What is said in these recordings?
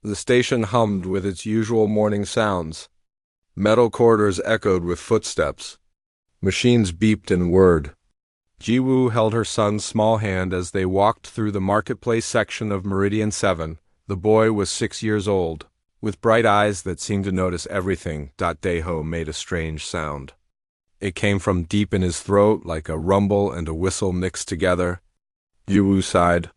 The station hummed with its usual morning sounds. Metal corridors echoed with footsteps. Machines beeped and whirred. Jiwoo held her son's small hand as they walked through the marketplace section of Meridian 7. The boy was 6 years old, with bright eyes that seemed to notice everything. Daeho made a strange sound. It came from deep in his throat, like a rumble and a whistle mixed together. Jiwoo sighed.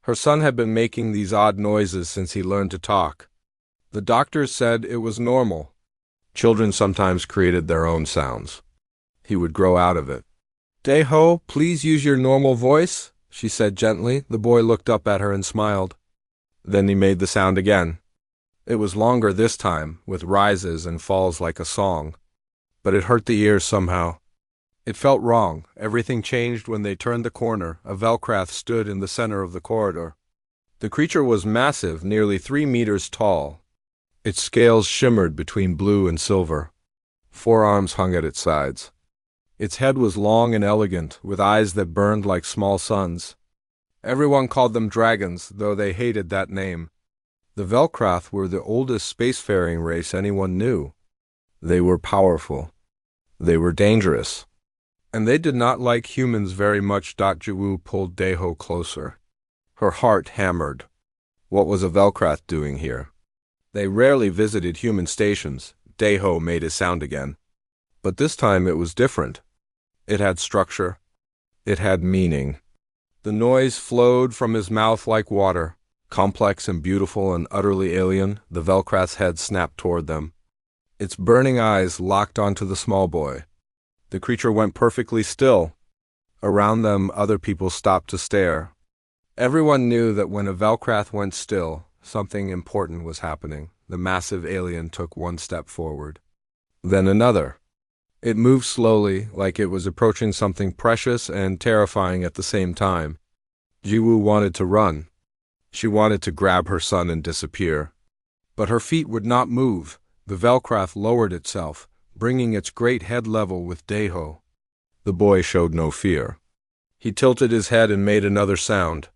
Her son had been making these odd noises since he learned to talk. The doctors said it was normal. Children sometimes created their own sounds. He would grow out of it. Daeho, please use your normal voice, she said gently. The boy looked up at her and smiled. Then he made the sound again. It was longer this time, with rises and falls like a song. But it hurt the ears somehow. It felt wrong. Everything changed when they turned the corner. A Velcrath stood in the center of the corridor. The creature was massive, nearly 3 meters tall. Its scales shimmered between blue and silver. 4 arms hung at its sides. Its head was long and elegant, with eyes that burned like small suns. Everyone called them dragons, though they hated that name. The Velcrath were the oldest spacefaring race anyone knew. They were powerful. They were dangerous. And they did not like humans very much. Jiwoo pulled Daeho closer. Her heart hammered. What was a Velcrath doing here? They rarely visited human stations. Daeho made his sound again. But this time it was different. It had structure. It had meaning. The noise flowed from his mouth like water. Complex and beautiful and utterly alien, the Velcrath's head snapped toward them. Its burning eyes locked onto the small boy. The creature went perfectly still. Around them, other people stopped to stare. Everyone knew that when a Velcrath went still, something important was happening. The massive alien took 1 step forward. Then another. It moved slowly, like it was approaching something precious and terrifying at the same time. Jiwoo wanted to run. She wanted to grab her son and disappear. But her feet would not move. The Velcrath lowered itself, bringing its great head level with Daeho. The boy showed no fear. He tilted his head and made another sound.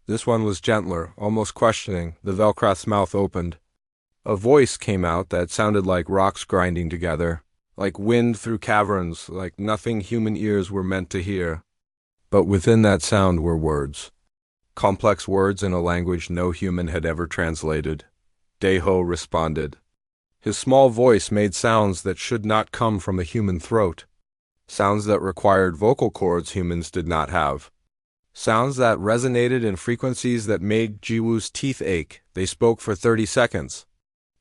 This one was gentler, almost questioning. The Velcrath's mouth opened. A voice came out that sounded like rocks grinding together, like wind through caverns, like nothing human ears were meant to hear. But within that sound were words. Complex words in a language no human had ever translated. Daeho responded. His small voice made sounds that should not come from a human throat. Sounds that required vocal cords humans did not have. Sounds that resonated in frequencies that made Jiwoo's teeth ache. They spoke for 30 seconds.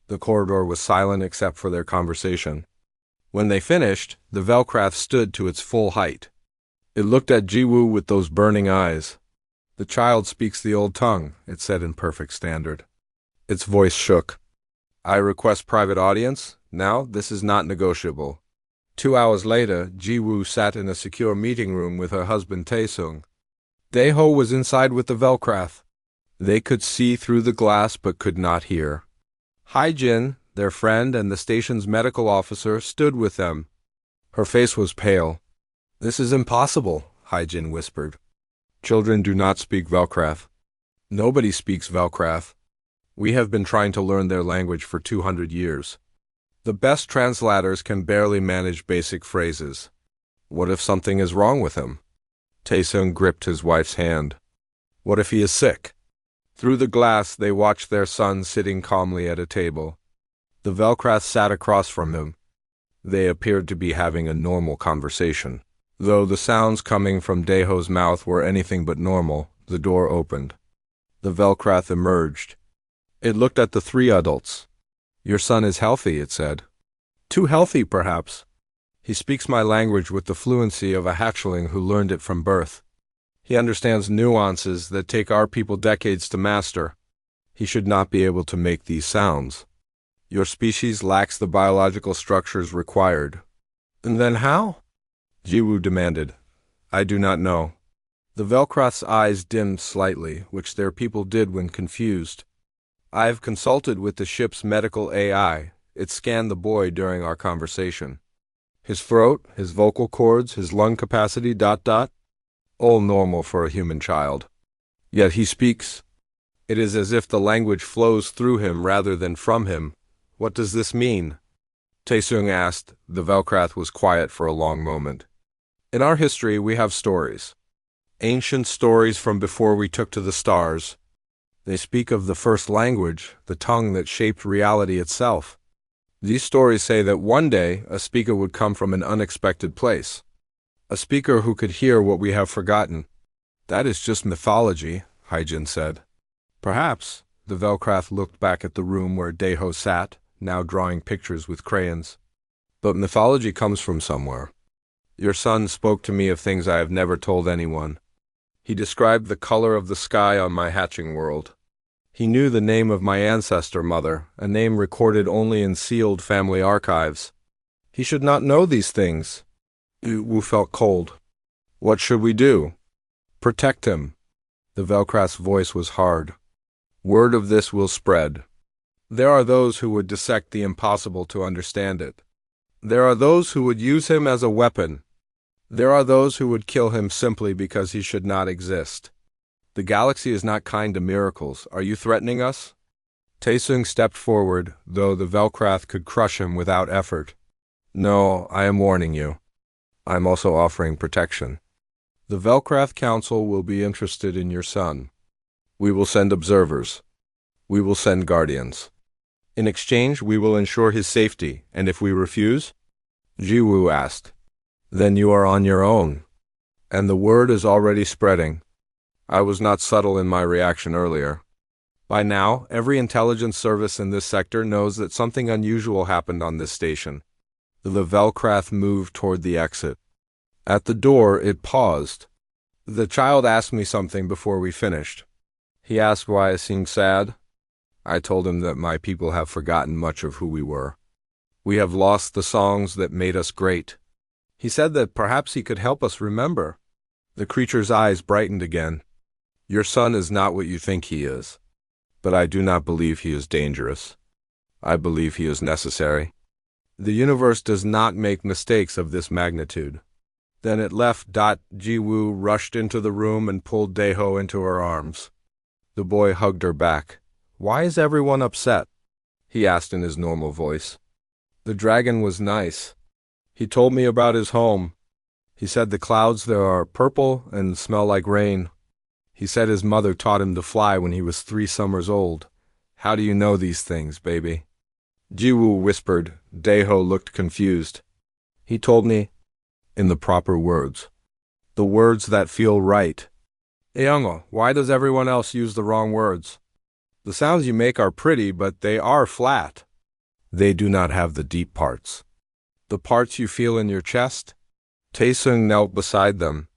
The corridor was silent except for their conversation. When they finished, the Velcrath stood to its full height. It looked at Jiwoo with those burning eyes. The child speaks the old tongue, it said in perfect standard. Its voice shook. I request private audience. Now, this is not negotiable. 2 hours later, Jiwoo sat in a secure meeting room with her husband Taesung. Daeho was inside with the Velcrath. They could see through the glass but could not hear. Haijin, their friend and the station's medical officer, stood with them. Her face was pale. This is impossible, Haijin whispered. Children do not speak Velcrath. Nobody speaks Velcrath. We have been trying to learn their language for 200 years. The best translators can barely manage basic phrases. What if something is wrong with him? Taesung gripped his wife's hand. What if he is sick? Through the glass, they watched their son sitting calmly at a table. The Velcrath sat across from him. They appeared to be having a normal conversation. Though the sounds coming from Daeho's mouth were anything but normal, the door opened. The Velcrath emerged. It looked at the 3 adults. Your son is healthy, it said. Too healthy, perhaps. He speaks my language with the fluency of a hatchling who learned it from birth. He understands nuances that take our people decades to master. He should not be able to make these sounds. Your species lacks the biological structures required. And then how? Jiwoo demanded. I do not know. The Velcrath's eyes dimmed slightly, which their people did when confused. I have consulted with the ship's medical AI. It scanned the boy during our conversation. His throat, his vocal cords, his lung capacity, all normal for a human child. Yet he speaks. It is as if the language flows through him rather than from him. What does this mean? Taesung asked. The Velcrath was quiet for a long moment. In our history, we have stories. Ancient stories from before we took to the stars. They speak of the first language, the tongue that shaped reality itself. These stories say that one day a speaker would come from an unexpected place. A speaker who could hear what we have forgotten. That is just mythology, Hyjin said. Perhaps. The Velcrath looked back at the room where Daeho sat, now drawing pictures with crayons. But mythology comes from somewhere. Your son spoke to me of things I have never told anyone. He described the color of the sky on my hatching world. He knew the name of my ancestor mother, a name recorded only in sealed family archives. He should not know these things. Wu felt cold. What should we do? Protect him. The Velcrath's voice was hard. Word of this will spread. There are those who would dissect the impossible to understand it. There are those who would use him as a weapon. There are those who would kill him simply because he should not exist. The galaxy is not kind to miracles. Are you threatening us? Taesung stepped forward, though the Velcrath could crush him without effort. No, I am warning you. I am also offering protection. The Velcrath Council will be interested in your son. We will send observers. We will send guardians. In exchange, we will ensure his safety, and if we refuse? Jiwoo asked. Then you are on your own. And the word is already spreading. I was not subtle in my reaction earlier. By now, every intelligence service in this sector knows that something unusual happened on this station. The Velcrath moved toward the exit. At the door, it paused. The child asked me something before we finished. He asked why I seemed sad. I told him that my people have forgotten much of who we were. We have lost the songs that made us great. He said that perhaps he could help us remember. The creature's eyes brightened again. Your son is not what you think he is. But I do not believe he is dangerous. I believe he is necessary. The universe does not make mistakes of this magnitude. Then it left. Jiwoo rushed into the room and pulled Daeho into her arms. The boy hugged her back. Why is everyone upset? He asked in his normal voice. The dragon was nice. He told me about his home. He said the clouds there are purple and smell like rain. He said his mother taught him to fly when he was 3 summers old. How do you know these things, baby? Jiwoo whispered. Daeho looked confused. He told me in the proper words. The words that feel right. Eongo, why does everyone else use the wrong words? The sounds you make are pretty, but they are flat. They do not have the deep parts. The parts you feel in your chest? Taesung knelt beside them.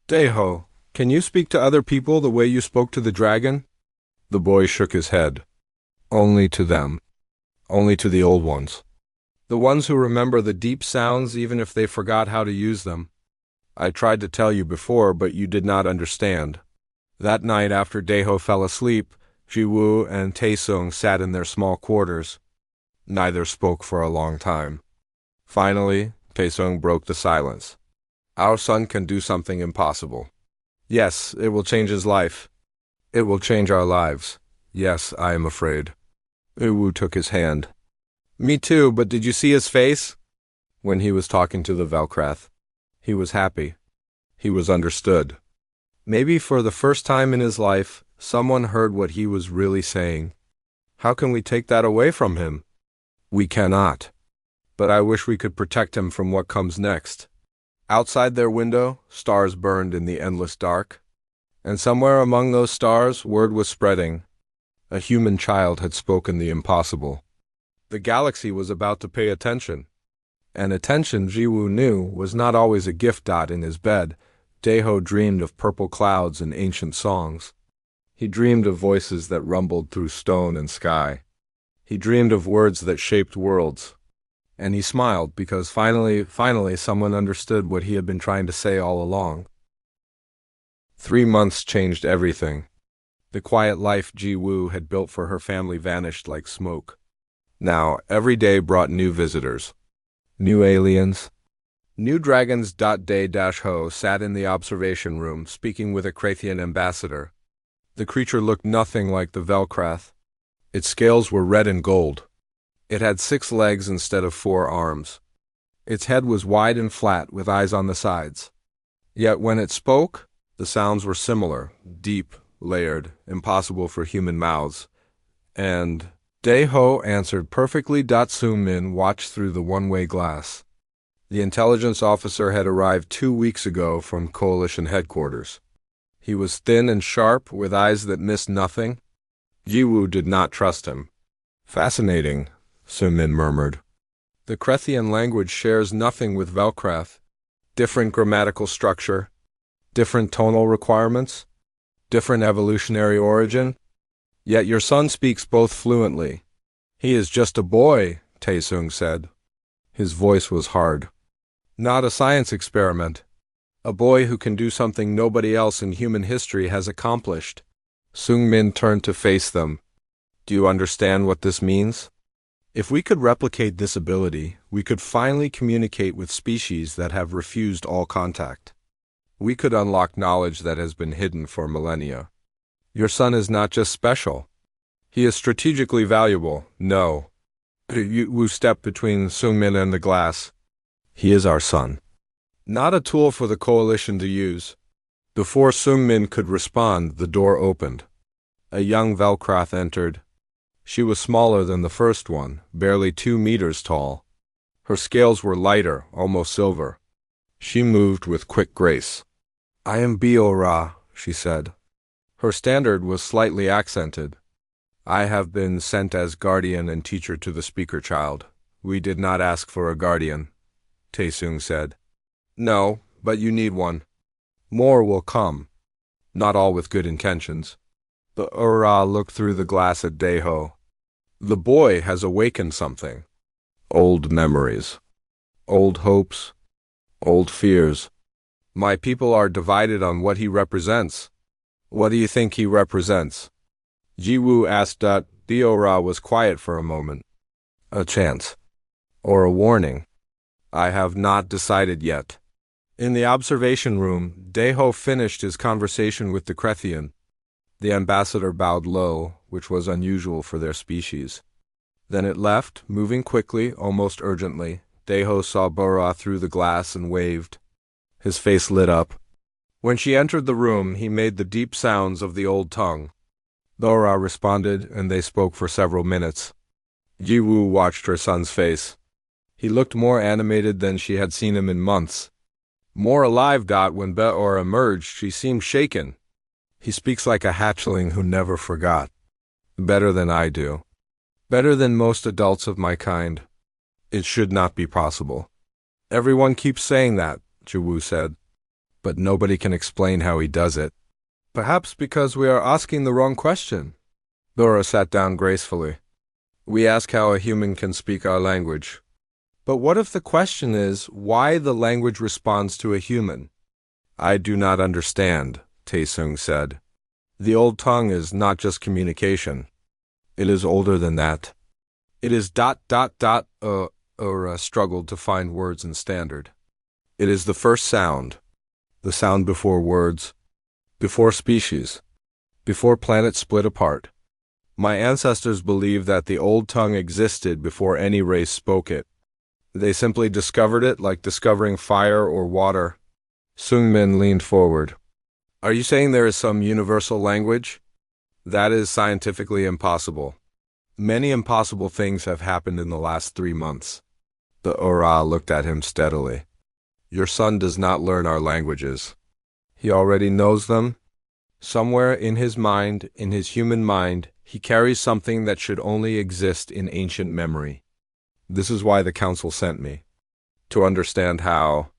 Daeho, can you speak to other people the way you spoke to the dragon? The boy shook his head. Only to them. Only to the old ones. The ones who remember the deep sounds even if they forgot how to use them. I tried to tell you before, but you did not understand. That night after Daeho fell asleep, Jiwoo and Taesung sat in their small quarters. Neither spoke for a long time. Finally, Taesung broke the silence. Our son can do something impossible. Yes, it will change his life. It will change our lives. Yes, I am afraid. Uwu took his hand. Me too, but did you see his face? When he was talking to the Velcrath. He was happy. He was understood. Maybe for the first time in his life, someone heard what he was really saying. How can we take that away from him? We cannot. But I wish we could protect him from what comes next. Outside their window, stars burned in the endless dark. And somewhere among those stars, word was spreading. A human child had spoken the impossible. The galaxy was about to pay attention. And attention, Jiwoo knew, was not always a gift. In his bed, Daeho dreamed of purple clouds and ancient songs. He dreamed of voices that rumbled through stone and sky. He dreamed of words that shaped worlds. And he smiled because finally someone understood what he had been trying to say all along. 3 months changed everything. The quiet life Jiwoo had built for her family vanished like smoke. Now, every day brought new visitors. New aliens. New dragons. Dae-ho sat in the observation room, speaking with a Krathian ambassador. The creature looked nothing like the Velcrath. Its scales were red and gold. It had 6 legs instead of 4 arms. Its head was wide and flat, with eyes on the sides. Yet when it spoke, the sounds were similar, deep, layered, impossible for human mouths. And Daeho answered perfectly. Sung-min watched through the one-way glass. The intelligence officer had arrived 2 weeks ago from Coalition headquarters. He was thin and sharp, with eyes that missed nothing. Jiwoo did not trust him. Fascinating, Sung-min murmured. The Krethian language shares nothing with Velcrath. Different grammatical structure, different tonal requirements, different evolutionary origin. Yet your son speaks both fluently. He is just a boy, Taesung said. His voice was hard. Not a science experiment. A boy who can do something nobody else in human history has accomplished. Sung-min turned to face them. Do you understand what this means? If we could replicate this ability, we could finally communicate with species that have refused all contact. We could unlock knowledge that has been hidden for millennia. Your son is not just special. He is strategically valuable. No. Wu stepped between Sung-min and the glass. He is our son. Not a tool for the Coalition to use. Before Sung-min could respond, the door opened. A young Velcrath entered. She was smaller than the first one, barely 2 meters tall. Her scales were lighter, almost silver. She moved with quick grace. I am Biora, she said. Her standard was slightly accented. I have been sent as guardian and teacher to the speaker child. We did not ask for a guardian, Taesung said. No, but you need one. More will come. Not all with good intentions. The Ura looked through the glass at Daeho. The boy has awakened something. Old memories. Old hopes. Old fears. My people are divided on what he represents. What do you think he represents? Jiwoo asked. The Ura was quiet for a moment. A chance. Or a warning. I have not decided yet. In the observation room, Daeho finished his conversation with the Krethian. The ambassador bowed low, which was unusual for their species. Then it left, moving quickly, almost urgently. Daeho saw Bora through the glass and waved. His face lit up. When she entered the room, he made the deep sounds of the old tongue. Bora responded, and they spoke for several minutes. Jiwoo watched her son's face. He looked more animated than she had seen him in months. More alive. When Beor emerged, she seemed shaken. He speaks like a hatchling who never forgot. Better than I do. Better than most adults of my kind. It should not be possible. Everyone keeps saying that, Jiwoo said. But nobody can explain how he does it. Perhaps because we are asking the wrong question. Dora sat down gracefully. We ask how a human can speak our language. But what if the question is why the language responds to a human? I do not understand, Taesung said. The old tongue is not just communication. It is older than that. It is ... struggled to find words in standard. It is the first sound. The sound before words. Before species. Before planets split apart. My ancestors believed that the old tongue existed before any race spoke it. They simply discovered it like discovering fire or water. Sung-min leaned forward. Are you saying there is some universal language? That is scientifically impossible. Many impossible things have happened in the last 3 months. The Ora looked at him steadily. Your son does not learn our languages. He already knows them. Somewhere in his mind, in his human mind, he carries something that should only exist in ancient memory. This is why the council sent me. To understand how.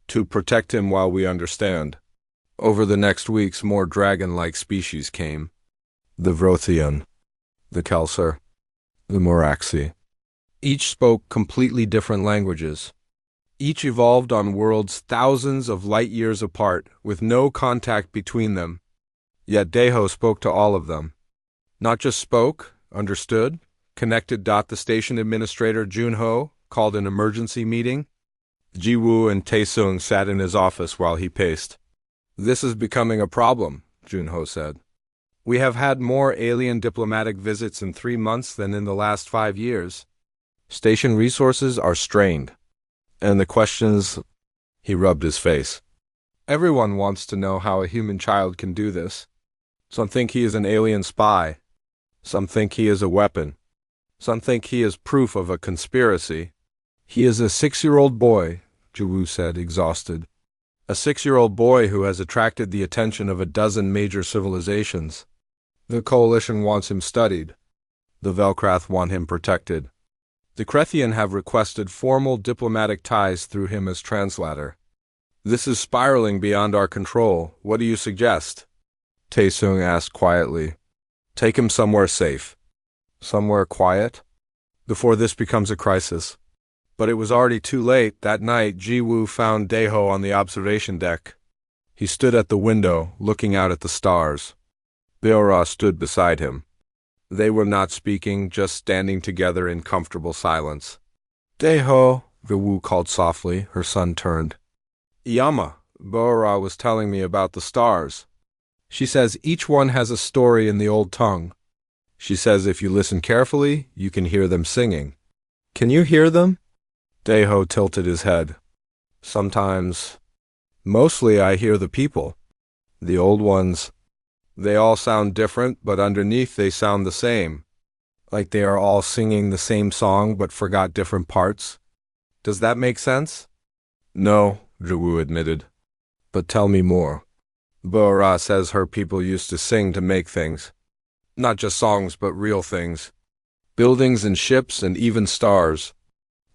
To protect him while we understand. Over the next weeks, more dragon-like species came. The Vrothian, the Kelser, the Moraxi. Each spoke completely different languages. Each evolved on worlds thousands of light years apart, with no contact between them. Yet Daeho spoke to all of them. Not just spoke, understood, connected. The station administrator Junho called an emergency meeting. Jiwoo and Taesung sat in his office while he paced. This is becoming a problem, Junho said. We have had more alien diplomatic visits in 3 months than in the last 5 years. Station resources are strained. And the questions, he rubbed his face. Everyone wants to know how a human child can do this. Some think he is an alien spy. Some think he is a weapon. Some think he is proof of a conspiracy. He is a 6-year-old boy, Jiwoo said, exhausted. A 6-year-old boy who has attracted the attention of a dozen major civilizations. The Coalition wants him studied. The Velkrath want him protected. The Krethian have requested formal diplomatic ties through him as translator. This is spiraling beyond our control. What do you suggest? Taesung asked quietly. Take him somewhere safe. Somewhere quiet? Before this becomes a crisis. But it was already too late. That night, Jiwoo found Daeho on the observation deck. He stood at the window, looking out at the stars. Beora stood beside him. They were not speaking, just standing together in comfortable silence. Daeho, Jiwoo called softly. Her son turned. Iyama, Beora was telling me about the stars. She says each one has a story in the old tongue. She says if you listen carefully, you can hear them singing. Can you hear them? Daeho tilted his head. Sometimes. Mostly I hear the people. The old ones. They all sound different, but underneath they sound the same. Like they are all singing the same song but forgot different parts. Does that make sense? No, Jiwoo admitted. But tell me more. Beora says her people used to sing to make things. Not just songs, but real things. Buildings and ships and even stars.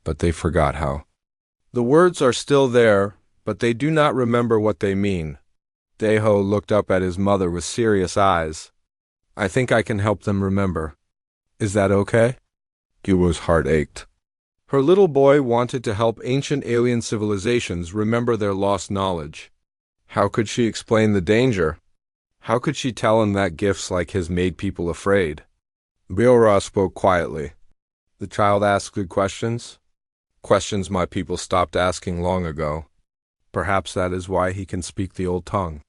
But they forgot how. The words are still there, but they do not remember what they mean. Daeho looked up at his mother with serious eyes. I think I can help them remember. Is that okay? Jiwoo's heart ached. Her little boy wanted to help ancient alien civilizations remember their lost knowledge. How could she explain the danger? How could she tell him that gifts like his made people afraid? Beora spoke quietly. The child asked good questions. Questions my people stopped asking long ago. Perhaps that is why he can speak the old tongue.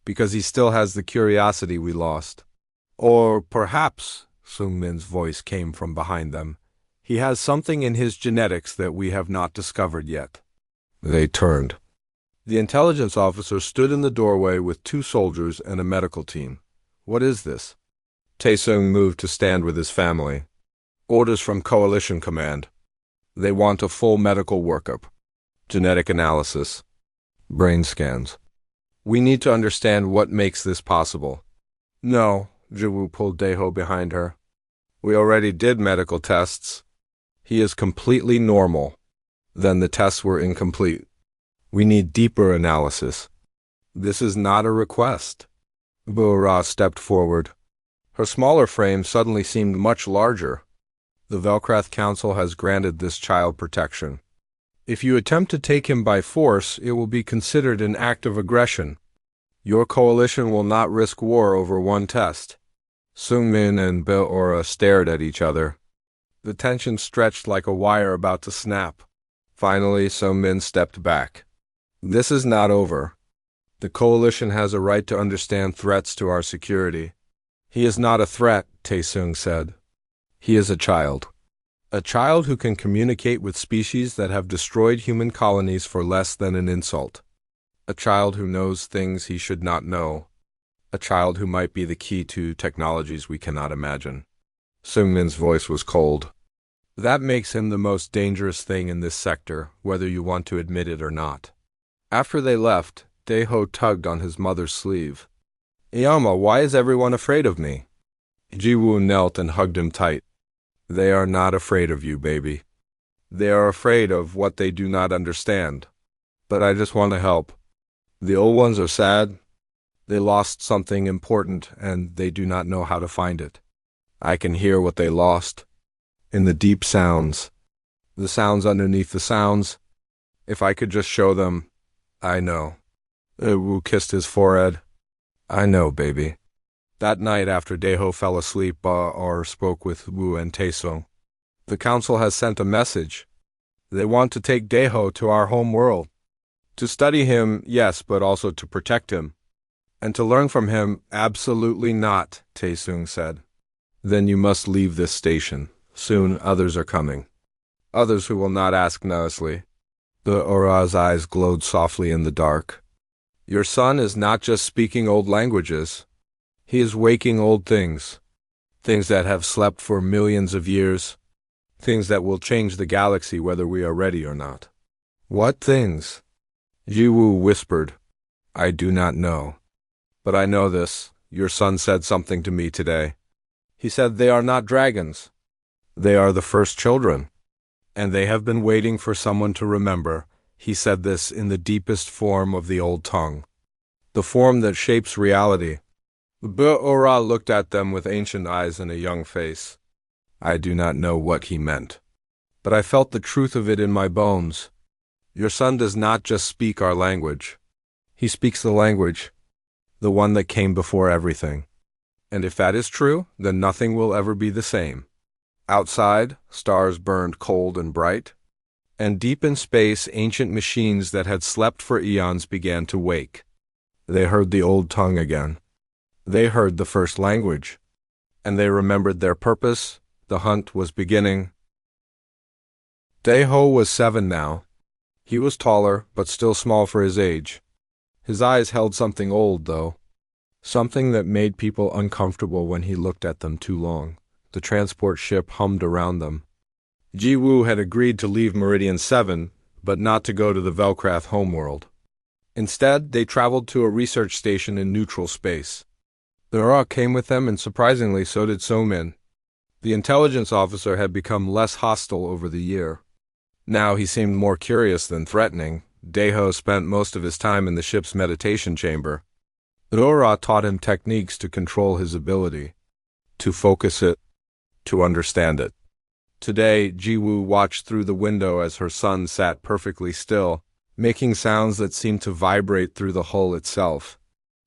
Because he still has the curiosity we lost. Or perhaps, Seungmin's voice came from behind them, he has something in his genetics that we have not discovered yet. They turned. The intelligence officer stood in the doorway with 2 soldiers and a medical team. What is this? Taesung moved to stand with his family. Orders from Coalition Command. They want a full medical workup. Genetic analysis. Brain scans. We need to understand what makes this possible. No, Jiwoo pulled Daeho behind her. We already did medical tests. He is completely normal. Then the tests were incomplete. We need deeper analysis. This is not a request. Beora stepped forward. Her smaller frame suddenly seemed much larger. The Velkrath Council has granted this child protection. If you attempt to take him by force, it will be considered an act of aggression. Your coalition will not risk war over one test. Seungmin and Beora stared at each other. The tension stretched like a wire about to snap. Finally, Seungmin stepped back. This is not over. The coalition has a right to understand threats to our security. He is not a threat, Taesung said. He is a child. A child who can communicate with species that have destroyed human colonies for less than an insult. A child who knows things he should not know. A child who might be the key to technologies we cannot imagine. Seungmin's voice was cold. That makes him the most dangerous thing in this sector, whether you want to admit it or not. After they left, Daeho tugged on his mother's sleeve. Iyama, why is everyone afraid of me? Jiwoo knelt and hugged him tight. They are not afraid of you, baby. They are afraid of what they do not understand. But I just want to help. The old ones are sad. They lost something important, and they do not know how to find it. I can hear what they lost. In the deep sounds. The sounds underneath the sounds. If I could just show them. I know. Wu kissed his forehead. I know, baby. That night after Daeho fell asleep, Ba-Or spoke with Wu and Taesung. The council has sent a message. They want to take Daeho to our home world. To study him, yes, but also to protect him. And to learn from him, absolutely not, Taesung said. Then you must leave this station. Soon others are coming. Others who will not ask nicely. The Aura's eyes glowed softly in the dark. Your son is not just speaking old languages. He is waking old things. Things that have slept for millions of years. Things that will change the galaxy whether we are ready or not. What things? Jiwoo whispered. I do not know. But I know this. Your son said something to me today. He said they are not dragons. They are the first children. And they have been waiting for someone to remember. He said this in the deepest form of the old tongue. The form that shapes reality. Be-ora looked at them with ancient eyes and a young face. I do not know what he meant. But I felt the truth of it in my bones. Your son does not just speak our language. He speaks the language. The one that came before everything. And if that is true, then nothing will ever be the same. Outside, stars burned cold and bright, and deep in space, ancient machines that had slept for eons began to wake. They heard the old tongue again. They heard the first language, and they remembered their purpose. The hunt was beginning. Daeho was 7 now. He was taller, but still small for his age. His eyes held something old, though. Something that made people uncomfortable when he looked at them too long. The transport ship hummed around them. Jiwoo had agreed to leave Meridian 7, but not to go to the Velcraft homeworld. Instead, they traveled to a research station in neutral space. The Ra came with them, and surprisingly, so did So-min. The intelligence officer had become less hostile over the year. Now he seemed more curious than threatening. Daeho spent most of his time in the ship's meditation chamber. Ra taught him techniques to control his ability, to focus it, to understand it. Today, Jiwoo watched through the window as her son sat perfectly still, making sounds that seemed to vibrate through the hull itself.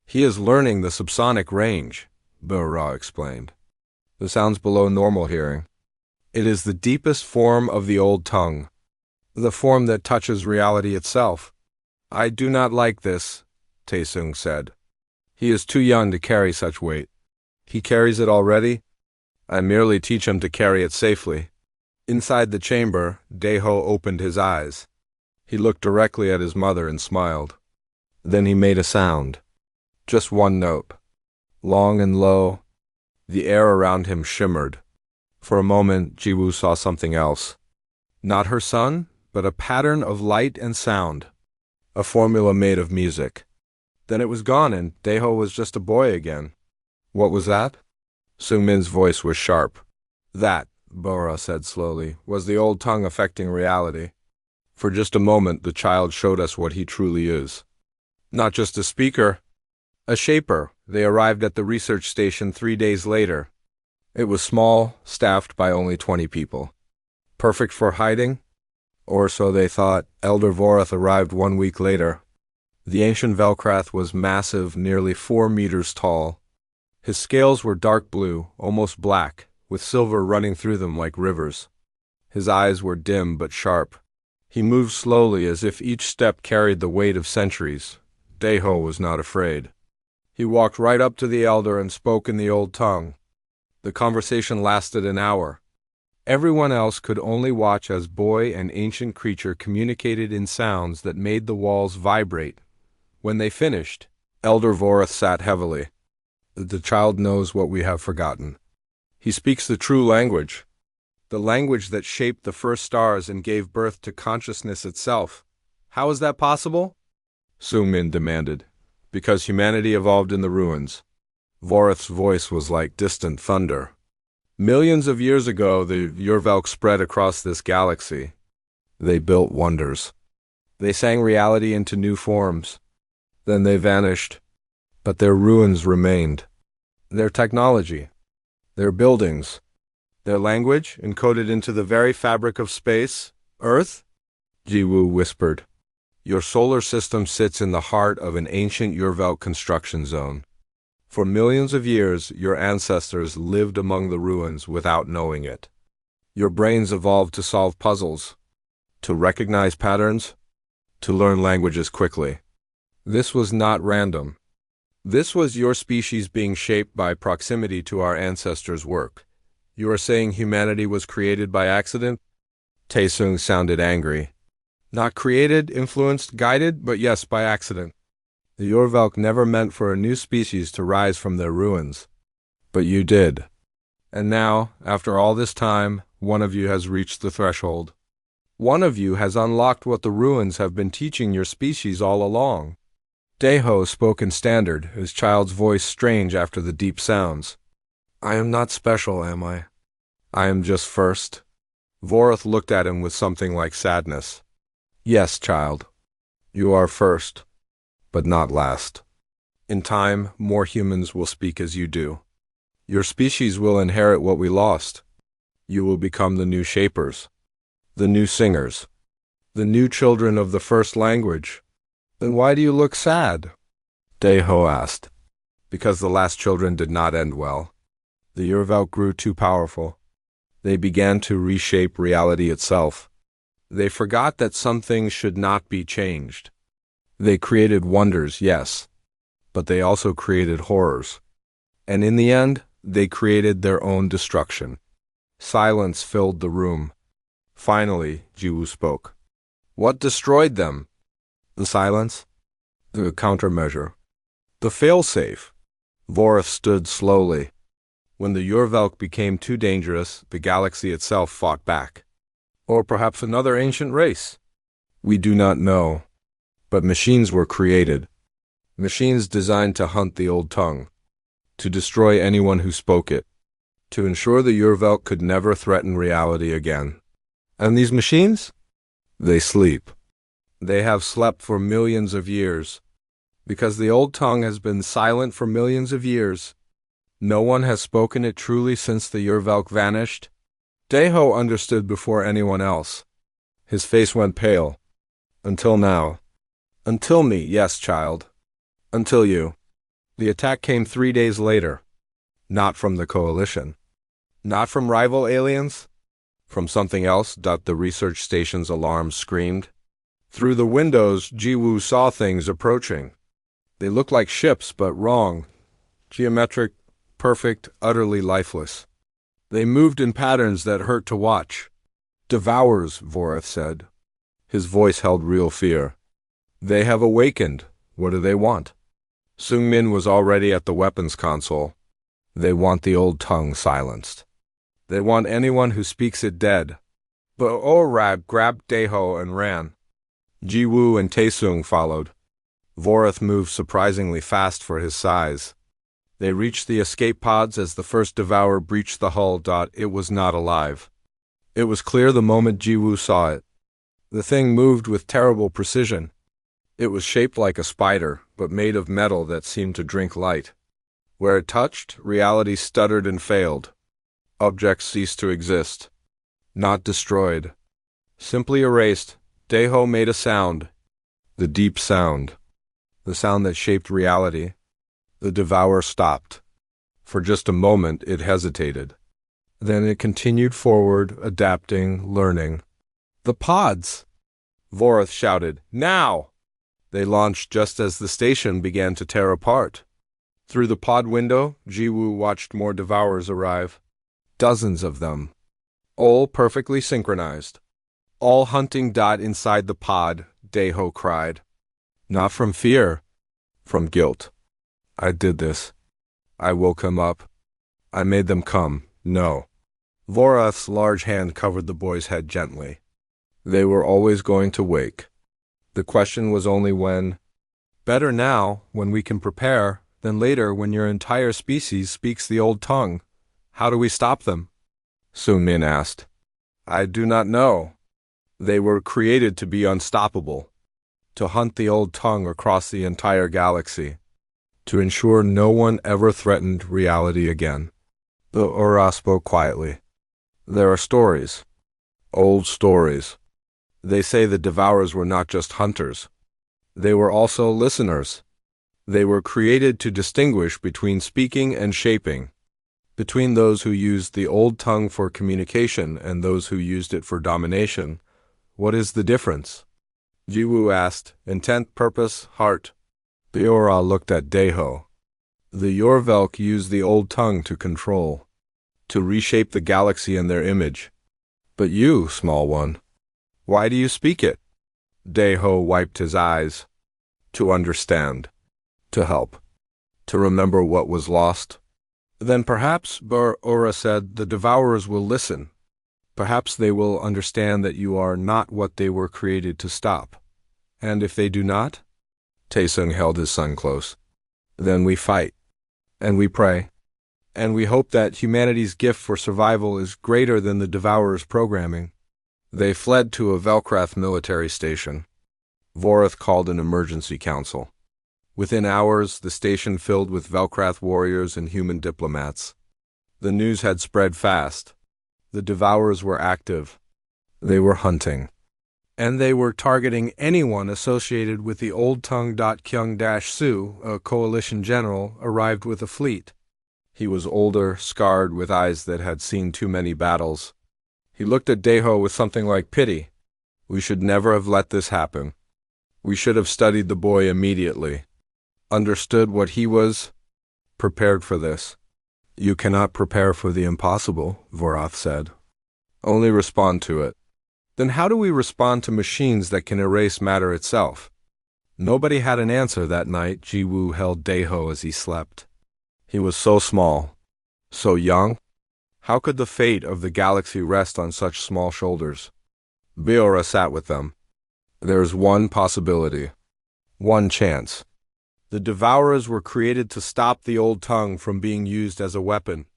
He is learning the subsonic range, Ra explained. The sounds below normal hearing. It is the deepest form of the old tongue, the form that touches reality itself. I do not like this, Taesung said. He is too young to carry such weight. He carries it already. I merely teach him to carry it safely. Inside the chamber, Daeho opened his eyes. He looked directly at his mother and smiled. Then he made a sound. Just one note. Long and low. The air around him shimmered. For a moment, Jiwoo saw something else. Not her son, but a pattern of light and sound. A formula made of music. Then it was gone, and Daeho was just a boy again. What was that? Seungmin's voice was sharp. That, Bora said slowly, was the old tongue affecting reality. For just a moment, the child showed us what he truly is. Not just a speaker, a shaper. They arrived at the research station 3 days later. It was small, staffed by only 20 people. Perfect for hiding? Or so they thought. Elder Vorath arrived 1 week later. The ancient Velcrath was massive, nearly 4 meters tall. His scales were dark blue, almost black, with silver running through them like rivers. His eyes were dim but sharp. He moved slowly as if each step carried the weight of centuries. Daeho was not afraid. He walked right up to the elder and spoke in the old tongue. The conversation lasted an hour. Everyone else could only watch as boy and ancient creature communicated in sounds that made the walls vibrate. When they finished, Elder Vorath sat heavily. The child knows what we have forgotten. He speaks the true language, the language that shaped the first stars and gave birth to consciousness itself. How is that possible? Seungmin demanded. Because humanity evolved in the ruins. Vorath's voice was like distant thunder. Millions of years ago, the Urvelk spread across this galaxy. They built wonders. They sang reality into new forms. Then they vanished. But their ruins remained. Their technology, their buildings, their language encoded into the very fabric of space, Earth? Jiwoo whispered. Your solar system sits in the heart of an ancient Urvelk construction zone. For millions of years, your ancestors lived among the ruins without knowing it. Your brains evolved to solve puzzles, to recognize patterns, to learn languages quickly. This was not random. This was your species being shaped by proximity to our ancestors' work. You are saying humanity was created by accident? Taesung sounded angry. Not created, influenced, guided, but yes, by accident. The Yorvalk never meant for a new species to rise from their ruins. But you did. And now, after all this time, one of you has reached the threshold. One of you has unlocked what the ruins have been teaching your species all along. Daeho spoke in standard, his child's voice strange after the deep sounds. I am not special, am I? I am just first. Voroth looked at him with something like sadness. Yes, child. You are first, but not last. In time, more humans will speak as you do. Your species will inherit what we lost. You will become the new shapers, the new singers, the new children of the first language. Then why do you look sad? Daeho asked. Because the last children did not end well. The Yorvalk grew too powerful. They began to reshape reality itself. They forgot that some things should not be changed. They created wonders, yes, but they also created horrors. And in the end, they created their own destruction. Silence filled the room. Finally, Jiwoo spoke. What destroyed them? The silence? The countermeasure. The failsafe. Voroth stood slowly. When the Yorvalk became too dangerous, the galaxy itself fought back. Or perhaps another ancient race. We do not know. But machines were created. Machines designed to hunt the old tongue, to destroy anyone who spoke it, to ensure the Yorvalk could never threaten reality again. And these machines? They sleep. They have slept for millions of years. Because the old tongue has been silent for millions of years. No one has spoken it truly since the Yorvalk vanished. Daeho understood before anyone else. His face went pale. Until now. Until me, yes, child. Until you. The attack came 3 days later. Not from the Coalition. Not from rival aliens. From something else, the research station's alarm screamed. Through the windows, Jiwoo saw things approaching. They looked like ships, but wrong. Geometric, perfect, utterly lifeless. They moved in patterns that hurt to watch. Devourers, Voroth said. His voice held real fear. They have awakened. What do they want? Seungmin was already at the weapons console. They want the old tongue silenced. They want anyone who speaks it dead. But Orab grabbed Daeho and ran. Jiwoo and Taesung followed. Voroth moved surprisingly fast for his size. They reached the escape pods as the first devourer breached the hull. It was not alive. It was clear the moment Jiwoo saw it. The thing moved with terrible precision. It was shaped like a spider, but made of metal that seemed to drink light. Where it touched, reality stuttered and failed. Objects ceased to exist. Not destroyed. Simply erased. Daeho made a sound. The deep sound. The sound that shaped reality. The devourer stopped. For just a moment it hesitated. Then it continued forward, adapting, learning. The pods! Voroth shouted, Now! They launched just as the station began to tear apart. Through the pod window, Jiwoo watched more devourers arrive. Dozens of them. All perfectly synchronized. All hunting. Inside the pod, Daeho cried. Not from fear, from guilt. I did this. I woke them up. I made them come. No. Voroth's large hand covered the boy's head gently. They were always going to wake. The question was only when. Better now, when we can prepare, than later when your entire species speaks the old tongue. How do we stop them? Seungmin asked. I do not know. They were created to be unstoppable, to hunt the old tongue across the entire galaxy, to ensure no one ever threatened reality again. The Ura spoke quietly. There are stories, old stories. They say the devourers were not just hunters. They were also listeners. They were created to distinguish between speaking and shaping, between those who used the old tongue for communication and those who used it for domination. What is the difference? Jiwoo asked, intent, purpose, heart. The Ura looked at Daeho. The Yorvelk used the old tongue to control, to reshape the galaxy in their image. But you, small one, why do you speak it? Deho wiped his eyes. To understand, to help, to remember what was lost. Then perhaps, Ora said, the Devourers will listen. Perhaps they will understand that you are not what they were created to stop. And if they do not? Taesung held his son close. Then we fight, and we pray, and we hope that humanity's gift for survival is greater than the Devourers' programming. They fled to a Velkrath military station. Vorath called an emergency council. Within hours, the station filled with Velkrath warriors and human diplomats. The news had spread fast. The Devourers were active. They were hunting. And they were targeting anyone associated with the Old Tongue. Kyung-Su, a coalition general, arrived with a fleet. He was older, scarred, with eyes that had seen too many battles. He looked at Deho with something like pity. We should never have let this happen. We should have studied the boy immediately. Understood what he was, prepared for this. You cannot prepare for the impossible, Vorath said. Only respond to it. Then how do we respond to machines that can erase matter itself? Nobody had an answer that night. Jiwoo held Deho as he slept. He was so small, so young. How could the fate of the galaxy rest on such small shoulders? Biora sat with them. There's one possibility, one chance. The Devourers were created to stop the Old Tongue from being used as a weapon.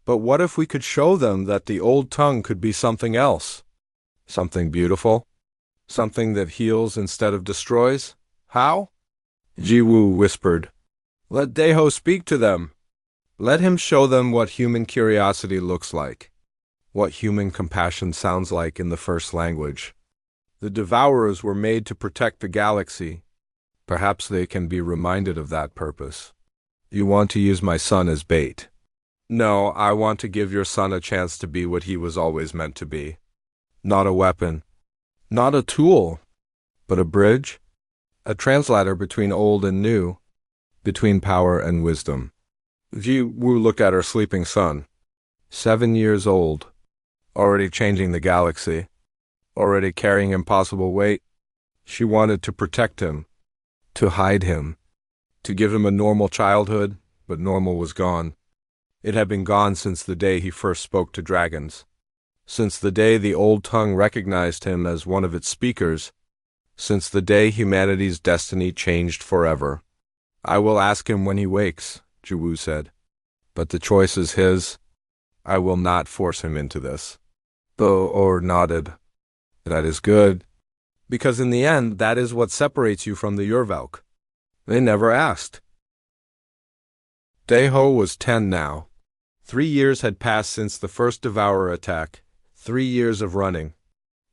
But what if we could show them that the Old Tongue could be something else? Something beautiful? Something that heals instead of destroys? How? Jiwoo whispered. Let Deho speak to them. Let him show them what human curiosity looks like, what human compassion sounds like in the first language. The Devourers were made to protect the galaxy. Perhaps they can be reminded of that purpose. You want to use my son as bait. No, I want to give your son a chance to be what he was always meant to be. Not a weapon, not a tool, but a bridge, a translator between old and new, between power and wisdom. Ji-Woo looked at her sleeping son. 7 years old, already changing the galaxy, already carrying impossible weight. She wanted to protect him, to hide him, to give him a normal childhood, but normal was gone. It had been gone since the day he first spoke to dragons, since the day the Old Tongue recognized him as one of its speakers, since the day humanity's destiny changed forever. I will ask him when he wakes, Jiwoo said. But the choice is his. I will not force him into this. Bo-Or nodded. That is good, because in the end, that is what separates you from the Yorvelk. They never asked. Deho was 10 now. 3 years had passed since the first Devourer attack. 3 years of running,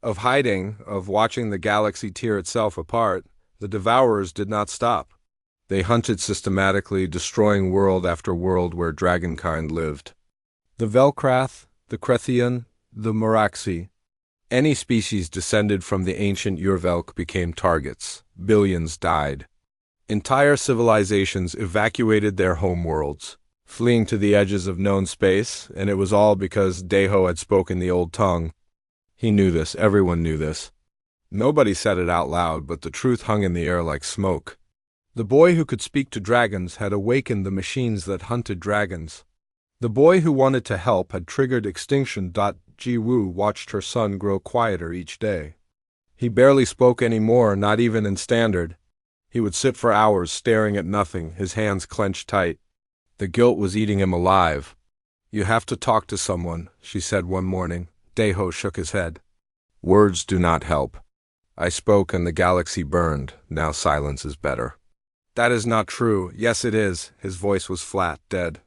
of hiding, of watching the galaxy tear itself apart. The Devourers did not stop. They hunted systematically, destroying world after world where dragonkind lived. The Velkrath, the Krethian, the Moraxi. Any species descended from the ancient Yorvelk became targets. Billions died. Entire civilizations evacuated their homeworlds, fleeing to the edges of known space, and it was all because Deho had spoken the Old Tongue. He knew this, everyone knew this. Nobody said it out loud, but the truth hung in the air like smoke. The boy who could speak to dragons had awakened the machines that hunted dragons. The boy who wanted to help had triggered extinction. Ji-Woo watched her son grow quieter each day. He barely spoke anymore, not even in standard. He would sit for hours staring at nothing, his hands clenched tight. The guilt was eating him alive. You have to talk to someone, she said one morning. Deho shook his head. Words do not help. I spoke and the galaxy burned. Now silence is better. That is not true. Yes, it is. His voice was flat, dead.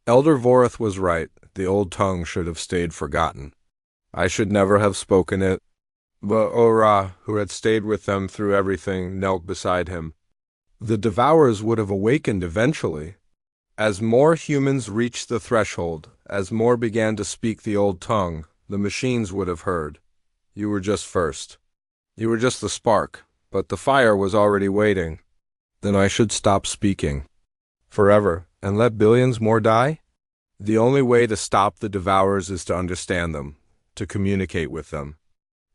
Elder Vorath was right. The Old Tongue should have stayed forgotten. I should never have spoken it. But Ora, who had stayed with them through everything, knelt beside him. The Devourers would have awakened eventually. As more humans reached the threshold, as more began to speak the Old Tongue, the machines would have heard. You were just first. You were just the spark, but the fire was already waiting. Then I should stop speaking. Forever. And let billions more die? The only way to stop the devourers is to understand them, to communicate with them.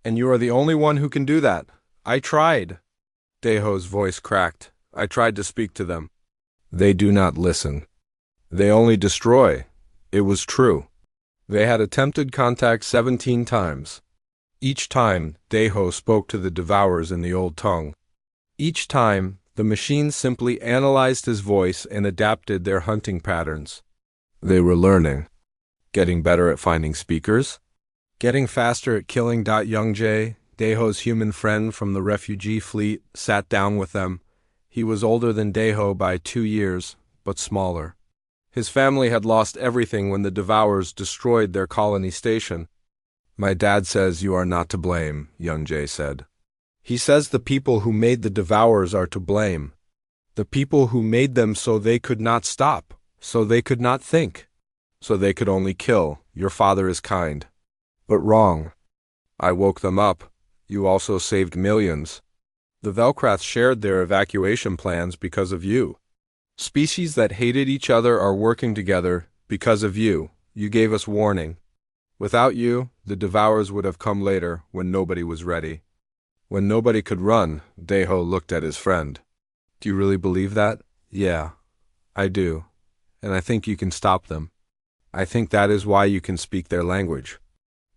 And you are the only one who can do that. I tried. Deho's voice cracked. I tried to speak to them. They do not listen. They only destroy. It was true. They had attempted contact 17 times. Each time, Deho spoke to the devourers in the old tongue. Each time, the machine simply analyzed his voice and adapted their hunting patterns. They were learning. Getting better at finding speakers. Getting faster at killing. Young Jay, Deho's human friend from the refugee fleet, sat down with them. He was older than Deho by 2 years, but smaller. His family had lost everything when the devourers destroyed their colony station. My dad says you are not to blame, young Jay said. He says the people who made the devourers are to blame. The people who made them so they could not stop, so they could not think, so they could only kill. Your father is kind. But wrong. I woke them up. You also saved millions. The Velcraths shared their evacuation plans because of you. Species that hated each other are working together because of you. You gave us warning. Without you, the devourers would have come later when nobody was ready. When nobody could run, Deho looked at his friend. Do you really believe that? Yeah, I do. And I think you can stop them. I think that is why you can speak their language.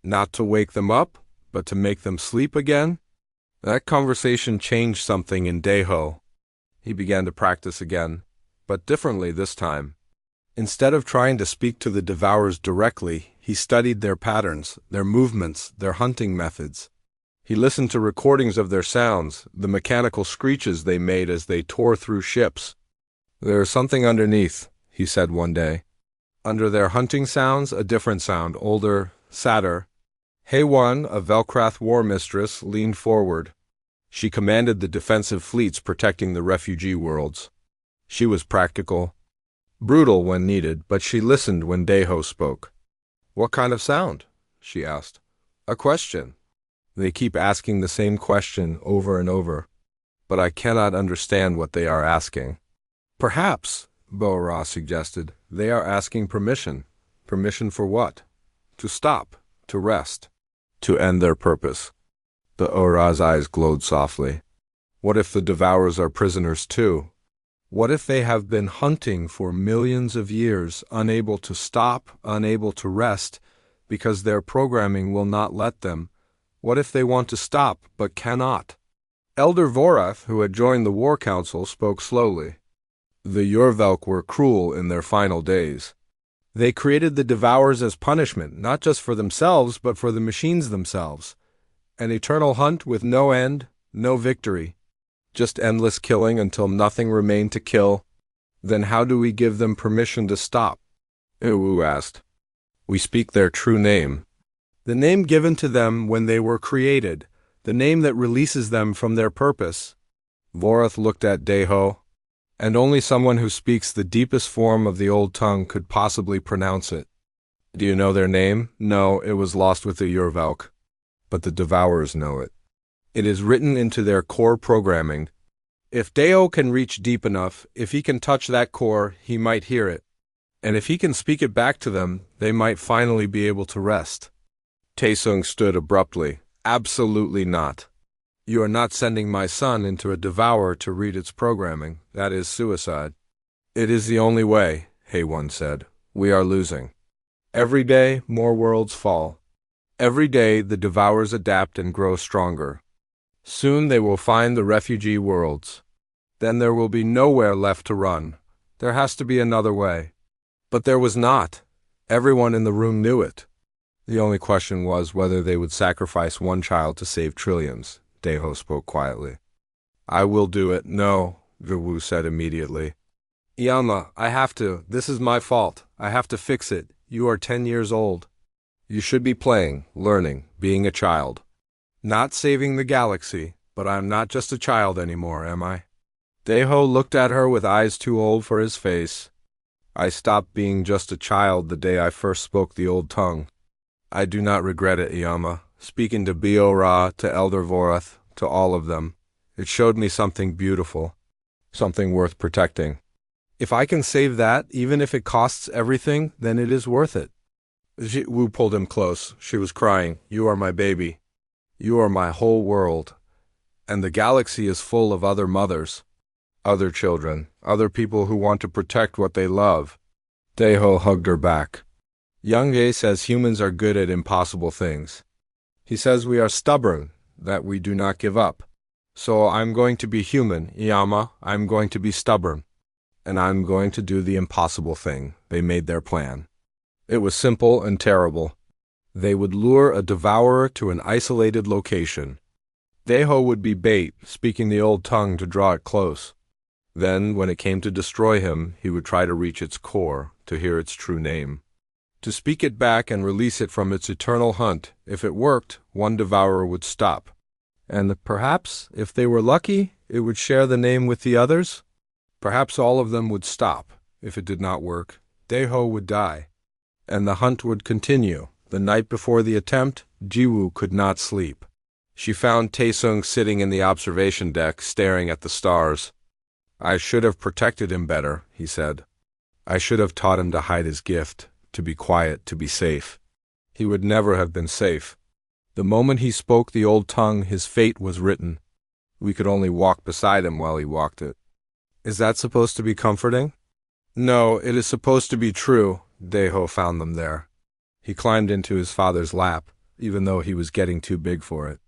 Not to wake them up, but to make them sleep again? That conversation changed something in Deho. He began to practice again, but differently this time. Instead of trying to speak to the devourers directly, he studied their patterns, their movements, their hunting methods. He listened to recordings of their sounds, the mechanical screeches they made as they tore through ships. There is something underneath, he said one day. Under their hunting sounds, a different sound, older, sadder. Hay-1, a Velcrath war mistress, leaned forward. She commanded the defensive fleets protecting the refugee worlds. She was practical, brutal when needed, but she listened when Deho spoke. What kind of sound? She asked. A question. They keep asking the same question over and over, but I cannot understand what they are asking. Perhaps, Bo-Ra suggested, they are asking permission. Permission for what? To stop, to rest, to end their purpose. The Ora's eyes glowed softly. What if the devourers are prisoners too? What if they have been hunting for millions of years, unable to stop, unable to rest, because their programming will not let them? What if they want to stop, but cannot? Elder Vorath, who had joined the War Council, spoke slowly. The Yorvelk were cruel in their final days. They created the devourers as punishment, not just for themselves, but for the machines themselves. An eternal hunt with no end, no victory. Just endless killing until nothing remained to kill. Then how do we give them permission to stop? Iwu asked. We speak their true name. The name given to them when they were created, the name that releases them from their purpose. Vorath looked at Deho, and only someone who speaks the deepest form of the old tongue could possibly pronounce it. Do you know their name? No, it was lost with the Yorvelk. But the devourers know it. It is written into their core programming. If Deho can reach deep enough, if he can touch that core, he might hear it. And if he can speak it back to them, they might finally be able to rest. Taesung stood abruptly. Absolutely not. You are not sending my son into a devourer to read its programming. That is suicide. It is the only way, Hay-1 said. We are losing. Every day, more worlds fall. Every day, the devourers adapt and grow stronger. Soon they will find the refugee worlds. Then there will be nowhere left to run. There has to be another way. But there was not. Everyone in the room knew it. The only question was whether they would sacrifice one child to save trillions. Deho spoke quietly. I will do it. No, Viwu said immediately. Iyama, I have to. This is my fault. I have to fix it. You are 10 years old. You should be playing, learning, being a child. Not saving the galaxy, but I am not just a child anymore, am I? Deho looked at her with eyes too old for his face. I stopped being just a child the day I first spoke the old tongue. I do not regret it, Iyama. Speaking to Bo-Ra, to Elder Vorath, to all of them, it showed me something beautiful, something worth protecting. If I can save that, even if it costs everything, then it is worth it. Wu pulled him close. She was crying. You are my baby. You are my whole world. And the galaxy is full of other mothers, other children, other people who want to protect what they love. Daeho hugged her back. Young-jae says humans are good at impossible things. He says we are stubborn, that we do not give up. So I'm going to be human, Iyama. I'm going to be stubborn. And I'm going to do the impossible thing. They made their plan. It was simple and terrible. They would lure a devourer to an isolated location. Daeho would be bait, speaking the old tongue to draw it close. Then, when it came to destroy him, he would try to reach its core, to hear its true name. To speak it back and release it from its eternal hunt. If it worked, one devourer would stop. And perhaps, if they were lucky, it would share the name with the others. Perhaps all of them would stop. If it did not work, Daeho would die. And the hunt would continue. The night before the attempt, Jiwoo could not sleep. She found Taesung sitting in the observation deck, staring at the stars. I should have protected him better, he said. I should have taught him to hide his gift, to be quiet, to be safe. He would never have been safe. The moment he spoke the old tongue, his fate was written. We could only walk beside him while he walked it. Is that supposed to be comforting? No, it is supposed to be true. Daeho found them there. He climbed into his father's lap, even though he was getting too big for it.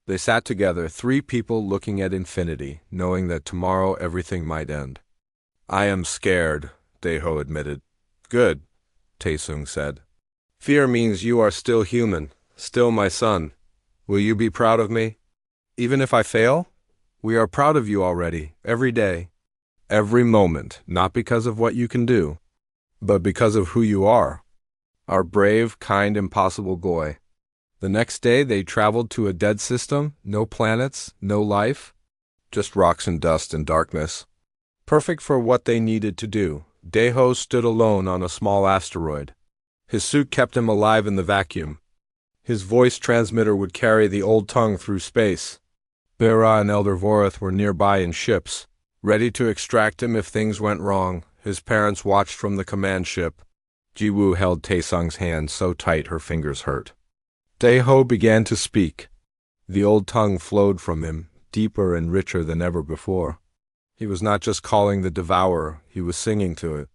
They sat together, three people looking at infinity, knowing that tomorrow everything might end. I am scared, Daeho admitted. Good, Taesung said. Fear means you are still human, still my son. Will you be proud of me? Even if I fail? We are proud of you already, every day. Every moment, not because of what you can do, but because of who you are. Our brave, kind, impossible boy. The next day they traveled to a dead system, no planets, no life, just rocks and dust and darkness. Perfect for what they needed to do. Daeho stood alone on a small asteroid. His suit kept him alive in the vacuum. His voice transmitter would carry the old tongue through space. Bera and Elder Vorith were nearby in ships, ready to extract him if things went wrong. His parents watched from the command ship. Jiwoo held Taesung's hand so tight her fingers hurt. Daeho began to speak. The old tongue flowed from him, deeper and richer than ever before. He was not just calling the devourer, he was singing to it,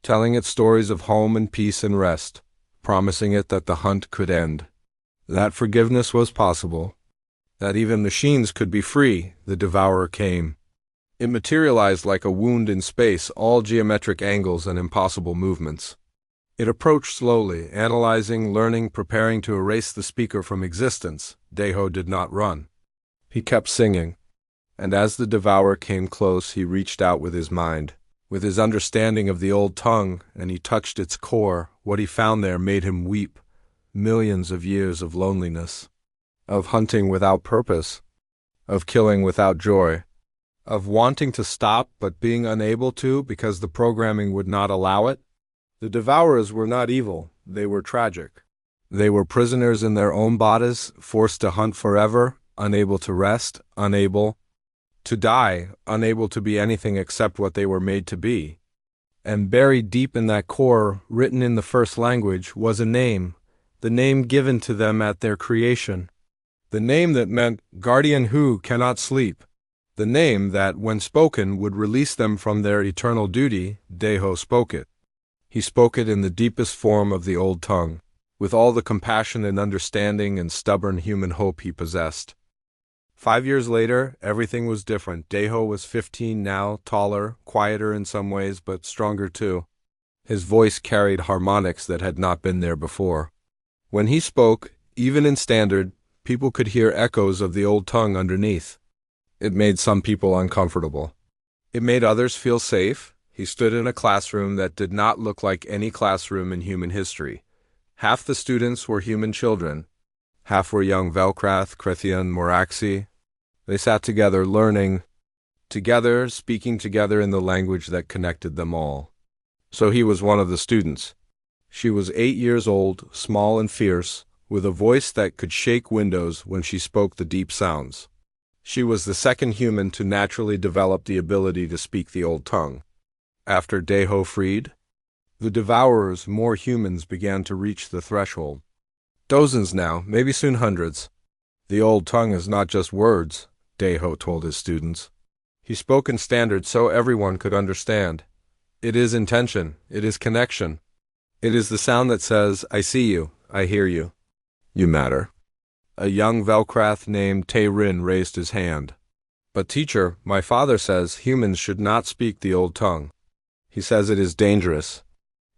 telling it stories of home and peace and rest, promising it that the hunt could end, that forgiveness was possible, that even machines could be free. The devourer came. It materialized like a wound in space, all geometric angles and impossible movements. It approached slowly, analyzing, learning, preparing to erase the speaker from existence. Daeho did not run. He kept singing. And as the devourer came close, he reached out with his mind, with his understanding of the old tongue, and he touched its core. What he found there made him weep. Millions of years of loneliness, of hunting without purpose, of killing without joy, of wanting to stop but being unable to because the programming would not allow it. The devourers were not evil, they were tragic. They were prisoners in their own bodies, forced to hunt forever, unable to rest, unable to die, unable to be anything except what they were made to be. And buried deep in that core, written in the first language, was a name, the name given to them at their creation. The name that meant guardian who cannot sleep. The name that, when spoken, would release them from their eternal duty. Daeho spoke it. He spoke it in the deepest form of the old tongue, with all the compassion and understanding and stubborn human hope he possessed. 5 years later, everything was different. Daeho was 15 now, taller, quieter in some ways, but stronger too. His voice carried harmonics that had not been there before. When he spoke, even in standard, people could hear echoes of the old tongue underneath. It made some people uncomfortable. It made others feel safe. He stood in a classroom that did not look like any classroom in human history. Half the students were human children. Half were young Velkrath, Krithian, Moraxi. They sat together, learning together, speaking together in the language that connected them all. So he was one of the students. She was 8 years old, small and fierce, with a voice that could shake windows when she spoke the deep sounds. She was the second human to naturally develop the ability to speak the old tongue. After Deho freed the devourers, more humans began to reach the threshold. Dozens now, maybe soon hundreds. The old tongue is not just words, Deho told his students. He spoke in standards so everyone could understand. It is intention, it is connection. It is the sound that says, I see you, I hear you. You matter. A young Velcrath named Tayrin raised his hand. But teacher, my father says humans should not speak the old tongue. He says it is dangerous.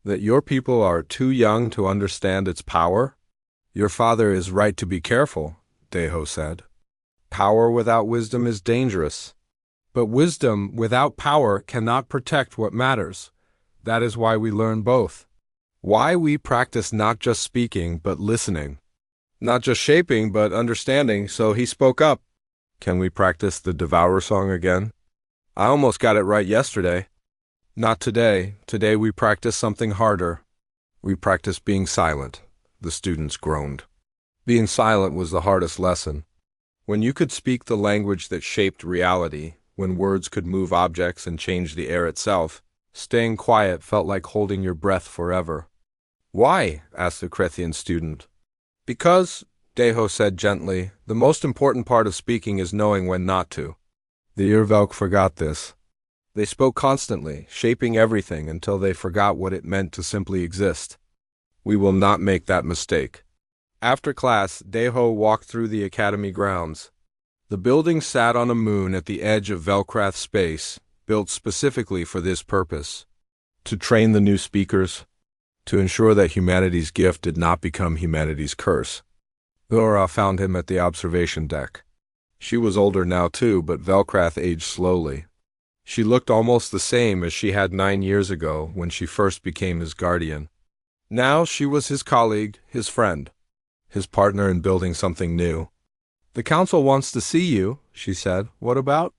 That your people are too young to understand its power? Your father is right to be careful, Deho said. Power without wisdom is dangerous. But wisdom without power cannot protect what matters. That is why we learn both. Why we practice not just speaking, but listening. Not just shaping, but understanding, so he spoke up. Can we practice the Devourer song again? I almost got it right yesterday. Not today. Today we practice something harder. We practice being silent, the students groaned. Being silent was the hardest lesson. When you could speak the language that shaped reality, when words could move objects and change the air itself, staying quiet felt like holding your breath forever. Why? Asked the Krethian student. Because, Deho said gently, the most important part of speaking is knowing when not to. The Irvelk forgot this. They spoke constantly, shaping everything until they forgot what it meant to simply exist. We will not make that mistake. After class, Deho walked through the academy grounds. The building sat on a moon at the edge of Velcrath space, built specifically for this purpose. To train the new speakers, to ensure that humanity's gift did not become humanity's curse. Laura found him at the observation deck. She was older now too, but Velcrath aged slowly. She looked almost the same as she had 9 years ago when she first became his guardian. Now she was his colleague, his friend, his partner in building something new. The council wants to see you, she said. What about?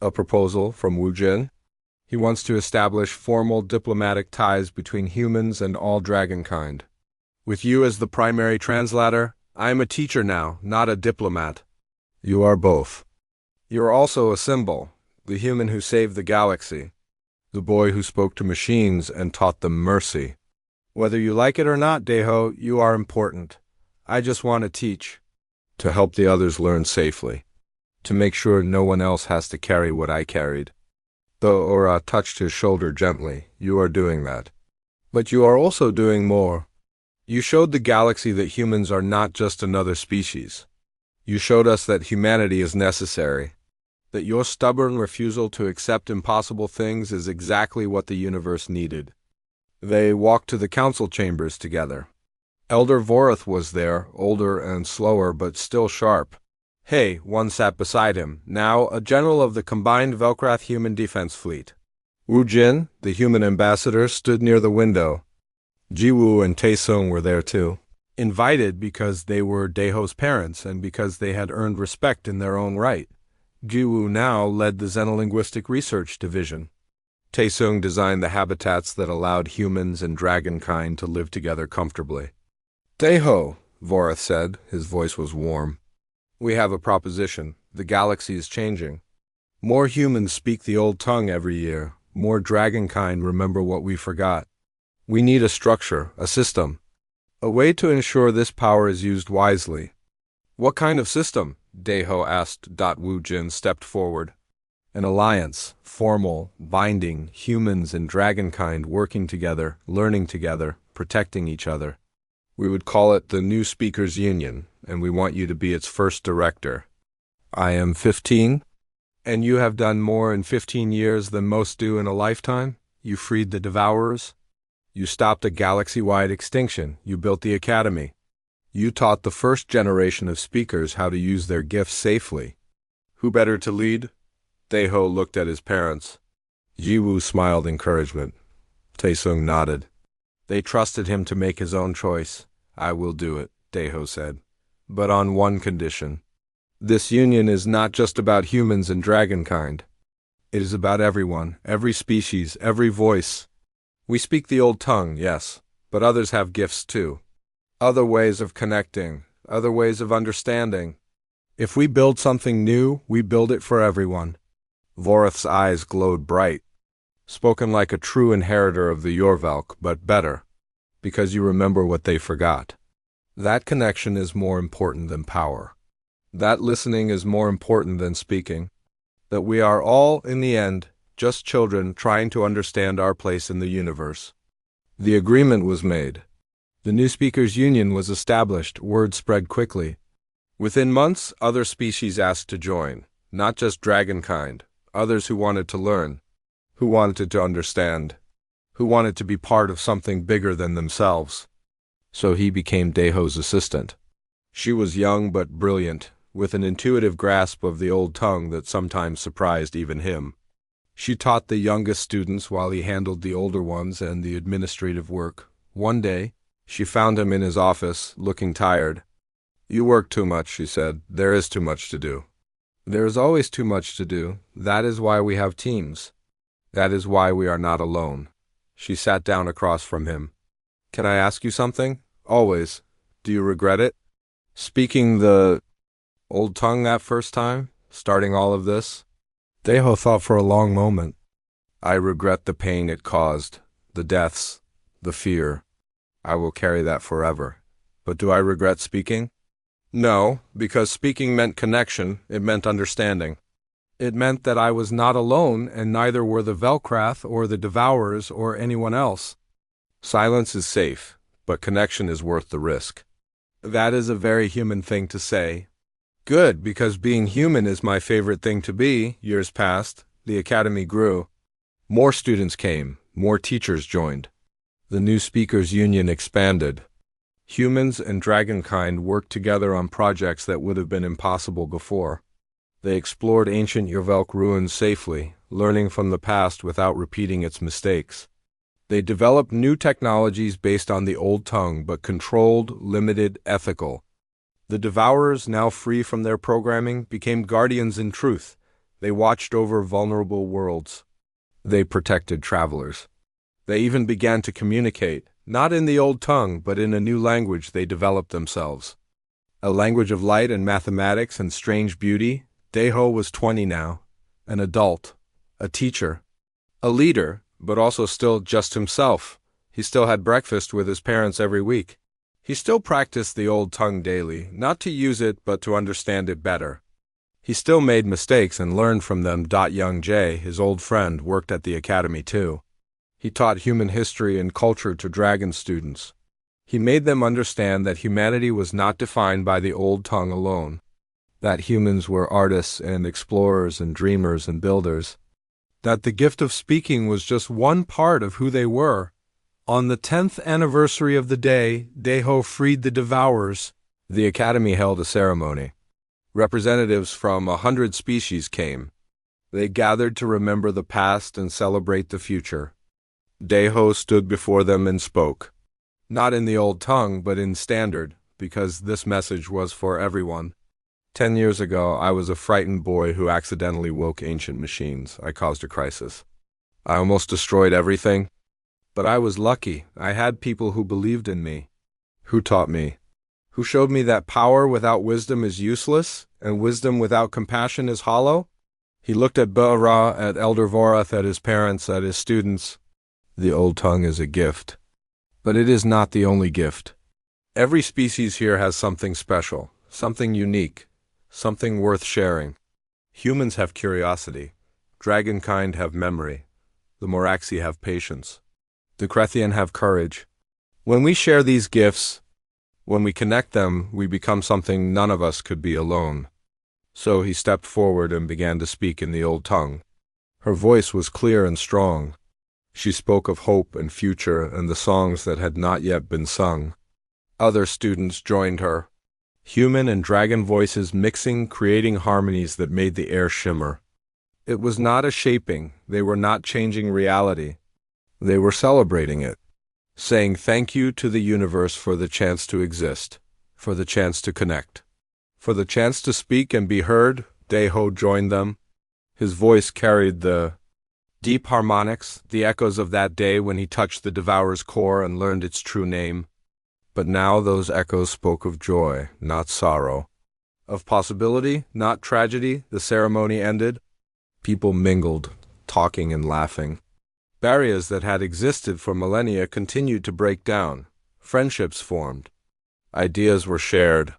A proposal from Wu Jin. He wants to establish formal diplomatic ties between humans and all dragonkind. With you as the primary translator, I am a teacher now, not a diplomat. You are both. You are also a symbol. The human who saved the galaxy, the boy who spoke to machines and taught them mercy. Whether you like it or not, Deho, you are important. I just want to teach, to help the others learn safely, to make sure no one else has to carry what I carried. Though Ora touched his shoulder gently, you are doing that. But you are also doing more. You showed the galaxy that humans are not just another species. You showed us that humanity is necessary. That your stubborn refusal to accept impossible things is exactly what the universe needed. They walked to the council chambers together. Elder Vorath was there, older and slower but still sharp. Hey, one sat beside him, now a general of the combined Velcrath human defense fleet. Wu Jin, the human ambassador, stood near the window. Jiwu and Taesung were there too. Invited because they were Deho's parents and because they had earned respect in their own right. Jiwu now led the Xenolinguistic Research Division. Taesung designed the habitats that allowed humans and dragonkind to live together comfortably. Deho, Vorath said, his voice was warm. We have a proposition. The galaxy is changing. More humans speak the old tongue every year. More dragonkind remember what we forgot. We need a structure, a system. A way to ensure this power is used wisely. What kind of system? Deho asked. Wu Jin stepped forward. An alliance, formal, binding, humans and dragonkind working together, learning together, protecting each other. We would call it the New Speakers Union, and we want you to be its first director. I am 15, and you have done more in 15 years than most do in a lifetime. You freed the Devourers. You stopped a galaxy-wide extinction. You built the Academy. You taught the first generation of speakers how to use their gifts safely. Who better to lead? Deho looked at his parents. Jiwu smiled encouragement. Taesung nodded. They trusted him to make his own choice. I will do it, Deho said. But on one condition. This union is not just about humans and dragonkind. It is about everyone, every species, every voice. We speak the old tongue, yes, but others have gifts too. Other ways of connecting, other ways of understanding. If we build something new, we build it for everyone. Vorath's eyes glowed bright. spoken like a true inheritor of the Yorvelk, but better, because you remember what they forgot. That connection is more important than power. That listening is more important than speaking. That we are all, in the end, just children trying to understand our place in the universe. The agreement was made. The New Speakers Union was established. Word spread quickly. Within months, other species asked to join, not just dragonkind, others who wanted to learn, who wanted to understand, who wanted to be part of something bigger than themselves. So he became Deho's assistant. She was young but brilliant, with an intuitive grasp of the old tongue that sometimes surprised even him. She taught the youngest students while he handled the older ones and the administrative work. One day, she found him in his office, looking tired. "You work too much," she said. "There is too much to do." "There is always too much to do. That is why we have teams. That is why we are not alone." She sat down across from him. "Can I ask you something?" "Always. Do you regret it? Speaking the old tongue that first time? Starting all of this?" Deho thought for a long moment. "I regret the pain it caused, the deaths, the fear. I will carry that forever. But do I regret speaking? No, because speaking meant connection, it meant understanding. It meant that I was not alone, and neither were the Velkrath or the Devourers or anyone else. Silence is safe, but connection is worth the risk." That is a very human thing to say. Good, because being human is my favorite thing to be. Years passed, the academy grew. More students came, more teachers joined. The New Speakers Union expanded. Humans and dragonkind worked together on projects that would have been impossible before. They explored ancient Yorvelk ruins safely, learning from the past without repeating its mistakes. They developed new technologies based on the old tongue, but controlled, limited, ethical. The Devourers, now free from their programming, became guardians in truth. They watched over vulnerable worlds. They protected travelers. They even began to communicate, not in the old tongue, but in a new language they developed themselves. A language of light and mathematics and strange beauty. Deho was 20 now, an adult, a teacher, a leader, but also still just himself. He still had breakfast with his parents every week. He still practiced the old tongue daily, not to use it, but to understand it better. He still made mistakes and learned from them. Young Jay, his old friend, worked at the academy too. He taught human history and culture to dragon students. He made them understand that humanity was not defined by the old tongue alone, that humans were artists and explorers and dreamers and builders, that the gift of speaking was just one part of who they were. On the 10th anniversary of the day Deho freed the Devourers, the academy held a ceremony. Representatives from 100 species came. They gathered to remember the past and celebrate the future. Deho stood before them and spoke, not in the old tongue, but in standard, because this message was for everyone. 10 years ago, I was a frightened boy who accidentally woke ancient machines. I caused a crisis. I almost destroyed everything. But I was lucky. I had people who believed in me, who taught me, who showed me that power without wisdom is useless, and wisdom without compassion is hollow. He looked at Ba'ara, at Elder Vorath, at his parents, at his students. The old tongue is a gift. But it is not the only gift. Every species here has something special, something unique, something worth sharing. Humans have curiosity. Dragonkind have memory. The Moraxi have patience. The Krethian have courage. When we share these gifts, when we connect them, we become something none of us could be alone. So he stepped forward and began to speak in the old tongue. Her voice was clear and strong. She spoke of hope and future and the songs that had not yet been sung. Other students joined her. Human and dragon voices mixing, creating harmonies that made the air shimmer. It was not a shaping. They were not changing reality. They were celebrating it, saying thank you to the universe for the chance to exist, for the chance to connect, for the chance to speak and be heard. Deho joined them. His voice carried the deep harmonics, the echoes of that day when he touched the Devourer's core and learned its true name. But now those echoes spoke of joy, not sorrow, of possibility, not tragedy. The ceremony ended. People mingled, talking and laughing. Barriers that had existed for millennia continued to break down. Friendships formed. Ideas were shared.